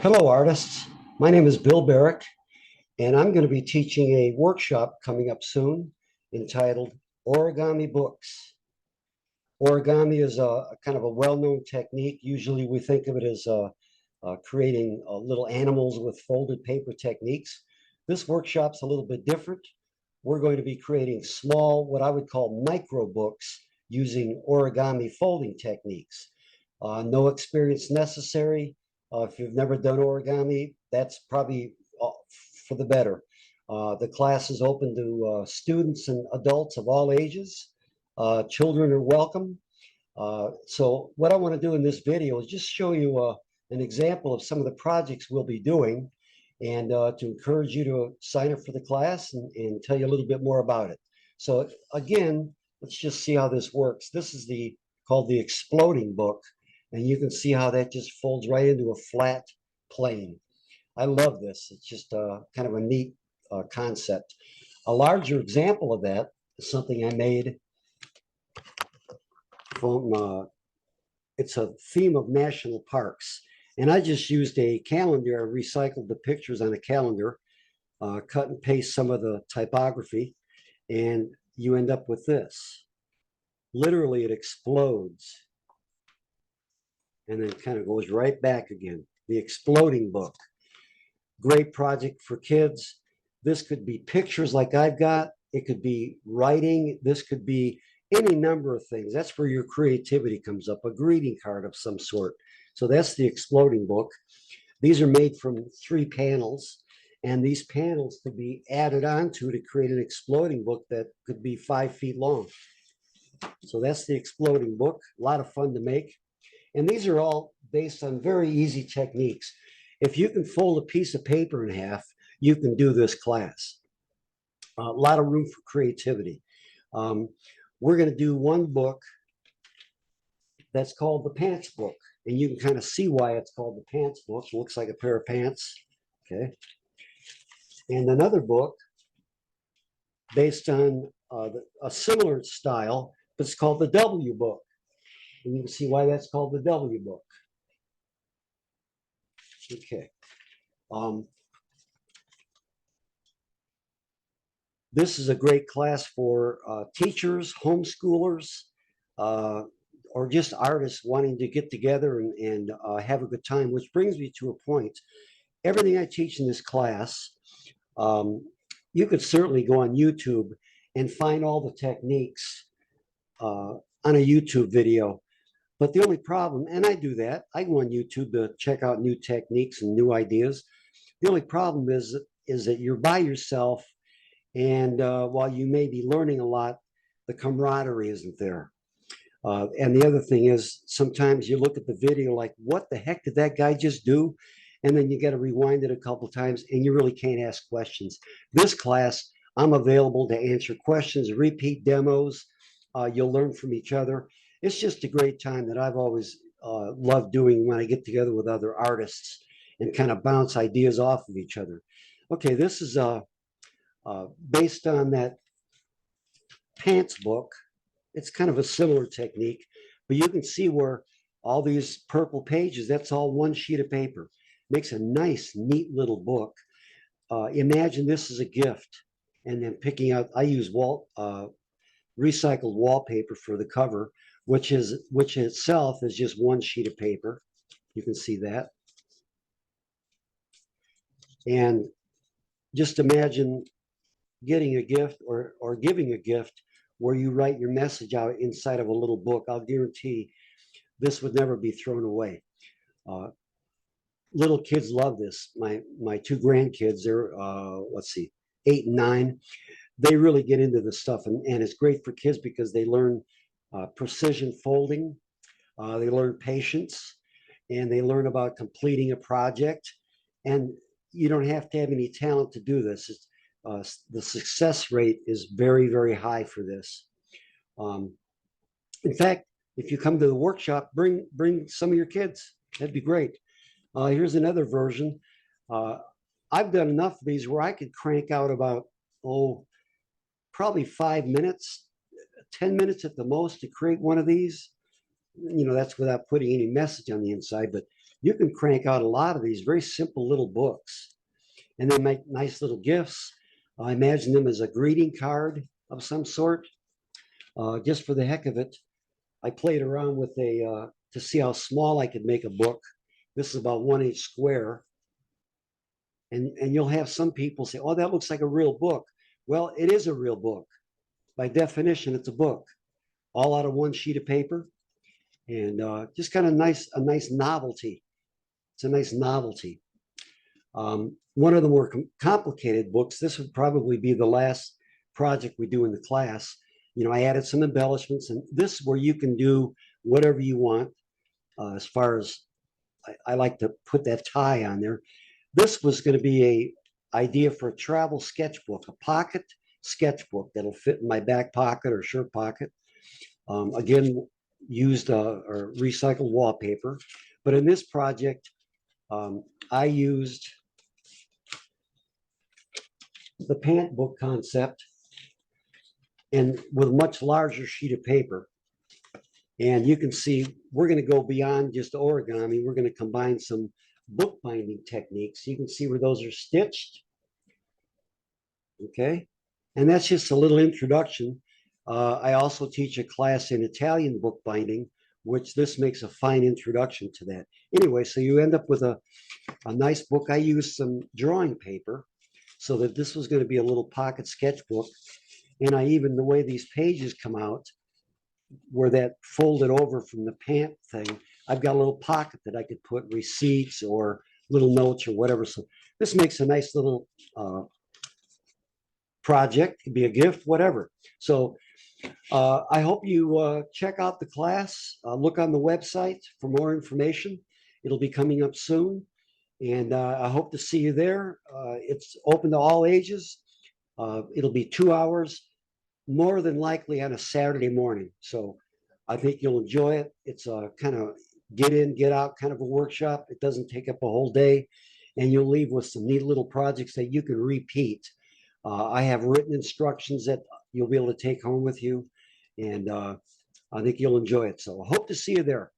Hello, artists. My name is Bill Barrick, and I'm going to be teaching a workshop coming up soon entitled Origamy Books. Origami is a kind of a well-known technique. Usually we think of it as creating little animals with folded paper techniques. This workshop's a little bit different. We're going to be creating small, what I would call micro books using origami folding techniques. No experience necessary. If you've never done origami, that's probably for the better. The class is open to students and adults of all ages. Children are welcome. So what I want to do in this video is just show you an example of some of the projects we'll be doing and to encourage you to sign up for the class and tell you a little bit more about it. So again, let's just see how this works. This is called the exploding book, and you can see how that just folds right into a flat plane. I love this. It's just kind of a neat concept. A larger example of that is something I made from, it's a theme of national parks. And I just used a calendar. I recycled the pictures on a calendar, cut and paste some of the typography, and you end up with this. Literally, it explodes and then kind of goes right back again. The exploding book. Great project for kids. This could be pictures like I've got. It could be writing. This could be any number of things. That's where your creativity comes up, a greeting card of some sort. So that's the exploding book. These are made from 3 panels, and these panels could be added onto to create an exploding book that could be 5 feet long. So that's the exploding book. A lot of fun to make. And these are all based on very easy techniques. If you can fold a piece of paper in half, you can do this class. A lot of room for creativity. We're going to do one book that's called the pants book. And you can kind of see why it's called the pants book. It looks like a pair of pants. Okay. And another book based on a similar style, but it's called the W book. And you can see why that's called the W book. Okay. This is a great class for teachers, homeschoolers, or just artists wanting to get together and have a good time, which brings me to a point. Everything I teach in this class, you could certainly go on YouTube and find all the techniques on a YouTube video. But the only problem, and I do that, I go on YouTube to check out new techniques and new ideas. The only problem is that you're by yourself, and while you may be learning a lot, the camaraderie isn't there. And the other thing is, sometimes you look at the video like, what the heck did that guy just do? And then you got to rewind it a couple of times, and you really can't ask questions. This class, I'm available to answer questions, repeat demos. You'll learn from each other. It's just a great time that I've always loved doing when I get together with other artists and kind of bounce ideas off of each other. Okay, this is based on that pants book. It's kind of a similar technique, but you can see where all these purple pages, that's all one sheet of paper. Makes a nice, neat little book. Imagine this is a gift, and then picking out, I use recycled wallpaper for the cover, which itself is just one sheet of paper. You can see that. And just imagine getting a gift or giving a gift where you write your message out inside of a little book. I'll guarantee this would never be thrown away. Little kids love this. My 2 grandkids, they're let's see, 8 and 9. They really get into this stuff, and it's great for kids because they learn precision folding, they learn patience, and they learn about completing a project. And you don't have to have any talent to do this. The success rate is very, very high for this. In fact, if you come to the workshop, bring some of your kids. That'd be great. Here's another version. I've done enough of these where I could crank out about, probably 5 minutes, 10 minutes at the most to create one of these. that's without putting any message on the inside, but you can crank out a lot of these very simple little books, and they make nice little gifts. I imagine them as a greeting card of some sort. Just for the heck of it, I played around with to see how small I could make a book. This is about 1 inch square. And you'll have some people say, oh, that looks like a real book. Well, it is a real book. By definition, it's a book, all out of one sheet of paper. And just kind of a nice novelty. It's a nice novelty. One of the more complicated books, this would probably be the last project we do in the class. I added some embellishments, and this is where you can do whatever you want. As far as I like to put that tie on there. This was going to be a idea for a travel sketchbook, a pocket sketchbook that'll fit in my back pocket or shirt pocket. Again, used or recycled wallpaper. But in this project, I used the pant book concept and with a much larger sheet of paper. And you can see we're going to go beyond just origami. We're going to combine some bookbinding techniques. You can see where those are stitched. Okay. And that's just a little introduction. I also teach a class in Italian bookbinding, which this makes a fine introduction to that. Anyway, so you end up with a nice book. I used some drawing paper so that this was going to be a little pocket sketchbook. And the way these pages come out, where that folded over from the pant thing, I've got a little pocket that I could put receipts or little notes or whatever. So this makes a nice little project. It could be a gift, whatever. So I hope you check out the class. Look on the website for more information. It'll be coming up soon. And I hope to see you there. It's open to all ages. It'll be 2 hours, more than likely on a Saturday morning. So I think you'll enjoy it. It's a kind of get in, get out kind of a workshop. It doesn't take up a whole day, and you'll leave with some neat little projects that you can repeat. I have written instructions that you'll be able to take home with you, and I think you'll enjoy it. So I hope to see you there.